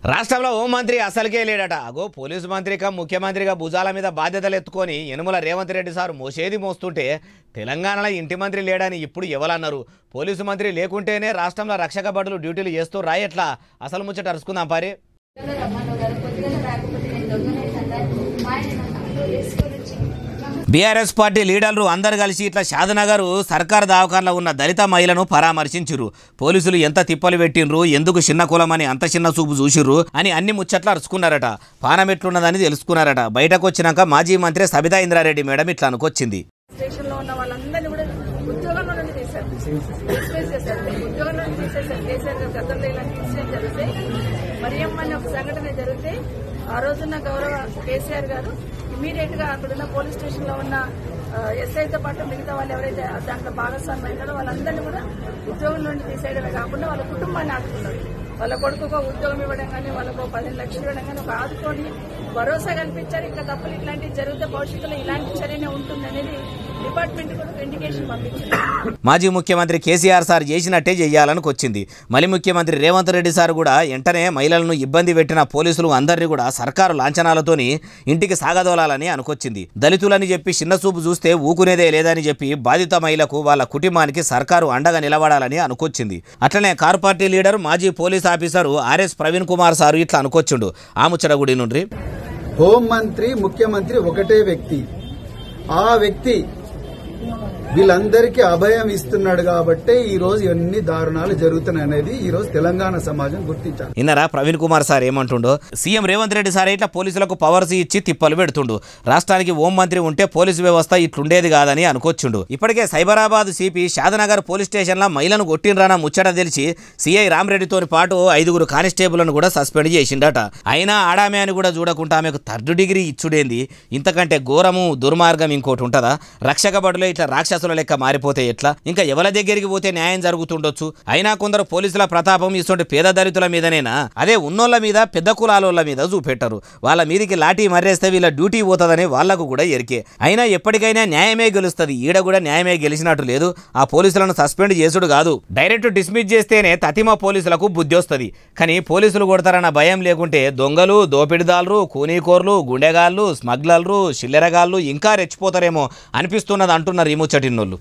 రాష్ట్రంలో హోంమంత్రి అసలుకే లేడట. అగో పోలీసు మంత్రిగా ముఖ్యమంత్రిగా భుజాల మీద బాధ్యతలు ఎత్తుకొని యనుమల రేవంత్ రెడ్డి సార్ మోసేది మోస్తుంటే తెలంగాణలో ఇంటి మంత్రి లేడని ఇప్పుడు ఎవరన్నారు? పోలీసు మంత్రి లేకుంటేనే రాష్ట్రంలో రక్షక భటులు డ్యూటీలు చేస్తూ రాయట్లా. అసలు ముచ్చట అరుచుకుందాం పారి. బీఆర్ఎస్ పార్టీ లీడర్లు అందరు కలిసి ఇట్లా షాద్నగర్ సర్కార్ దవాఖానలో ఉన్న దళిత మహిళను పరామర్శించిర్రు. పోలీసులు ఎంత తిప్పలు పెట్టిండ్రు, ఎందుకు చిన్న కులమని అంత చిన్న చూపు చూసిర్రు అని అన్ని ముచ్చట్లు అరుచుకున్నారట. పానం ఎట్లున్నదని తెలుసుకున్నారట. బయటకు వచ్చినాక మాజీ మంత్రి సబితా ఇంద్రారెడ్డి మేడం ఇట్లా అనుకొచ్చింది. ఆ రోజున్న గౌరవ కేసీఆర్ గారు ఇమీడియట్ గా అక్కడున్న పోలీస్ స్టేషన్ లో ఉన్న ఎస్ఐతో పాటు మిగతా వాళ్ళు ఎవరైతే దాంట్లో భాగస్వామ్యం అయింటారో వాళ్ళందరినీ కూడా ఉద్యోగం నుండి తీసేయడమే కాకుండా వాళ్ళ కుటుంబాన్ని ఆదుకున్నారు. వాళ్ళ కొడుకుకో ఉద్యోగం ఇవ్వడం కానీ వాళ్ళకు 15 లక్షలు ఇవ్వడం కానీ ఒక ఆదుకొని భరోసా కల్పించారు. ఇంకా తప్పులు ఇట్లాంటివి జరిగితే భవిష్యత్తులో ఇలాంటి చర్యనే ఉంటుందనేది డిపార్ట్మెంట్ కూడా ఇండికేషన్ పంపించింది. మాజీ ముఖ్యమంత్రి కేసీఆర్ సార్ చేసినట్టే చెయ్యాలని వచ్చింది. మళ్ళీ ముఖ్యమంత్రి రేవంత్ రెడ్డి సార్ కూడా వెంటనే మహిళలను ఇబ్బంది పెట్టిన పోలీసులు అందరినీ కూడా సర్కారు లాంఛనాలతోని ఇంటికి సాగదోలాలని అనుకొచ్చింది. దళితులని చెప్పి చిన్న చూపు చూస్తే ఊకునేదే లేదని చెప్పి బాధిత మహిళకు వాళ్ళ కుటుంబానికి సర్కారు అండగా నిలబడాలని అనుకొచ్చింది. అట్లనే కారు పార్టీ లీడర్ మాజీ police officer RS Praveen Kumar sir ఇట్లా అనుకొచ్చిండు. ఆ ముచ్చట గుడి నుండి హోంమంత్రి ముఖ్యమంత్రి ఒకటే వ్యక్తి. ఆ వ్యక్తి వీళ్ళందరికీ అభయం ఇస్తున్నాడు కాబట్టి ఈ రోజు ఇవన్నీ దారుణాలు జరుగుతున్నాయి అనేది ఈ రోజు తెలంగాణ సమాజం గుర్తించాలి. ఇన్నరా ప్రవీణ్ కుమార్ సార్ ఏమంటుండో? సీఎం రేవంత్ రెడ్డి సార్ ఇట్లా పోలీసులకు పవర్స్ ఇచ్చి తిప్పలు పెడుతుండు. రాష్ట్రానికి హోం మంత్రి ఉంటే పోలీసు వ్యవస్థ ఇట్లుండేది కాదని అనుకొచ్చిండు. ఇప్పటికే Cyberabad CP Shadnagar police station లో మహిళను కొట్టినరాన ముచ్చట తెలిసి సిఐ రామరెడ్డితో పాటు 5 కానిస్టేబుల్ను కూడా సస్పెండ్ చేసిండట. అయినా ఆడామే అని కూడా చూడకుండా ఆమెకు 3rd డిగ్రీ ఇచ్చుడేంది? ఇంతకంటే ఘోరము దుర్మార్గం ఇంకోటి ఉంటుందా? రక్షక భటులే ఇట్లా రాక్షసుల లెక్క మారిపోతే ఎట్లా? ఇంకా ఎవరి దగ్గరికి పోతే న్యాయం జరుగుతుండొచ్చు. అయినా కొందరు పోలీసుల ప్రతాపం ఇస్తుంటే పేద దళితుల మీదనేనా, అదే ఉన్నోళ్ల మీద పెద్ద కులాలోళ్ల మీద చూపెట్టరు. వాళ్ళ మీదికి లాఠీ మర్రేస్తే వీళ్ళ డ్యూటీ పోతుందని వాళ్లకు కూడా ఎరికే. అయినా ఎప్పటికైనా న్యాయమే గెలుస్తుంది. ఈడ కూడా న్యాయమే గెలిచినట్టు లేదు. ఆ పోలీసులను సస్పెండ్ చేసుడు కాదు, డైరెక్ట్ డిస్మిస్ చేస్తేనే తతిమ పోలీసులకు బుద్ధి వస్తుంది. కానీ పోలీసులు కొడతారన్న భయం లేకుంటే దొంగలు, దోపిడిదారులు, కూనీకోర్లు, గుండెగాళ్ళు, స్మగ్లర్లు, చిల్లెరగాళ్ళు ఇంకా రెచ్చిపోతారేమో అనిపిస్తున్నది అంటున్నారు ఈ ముచ్చటిన్నోళ్ళు.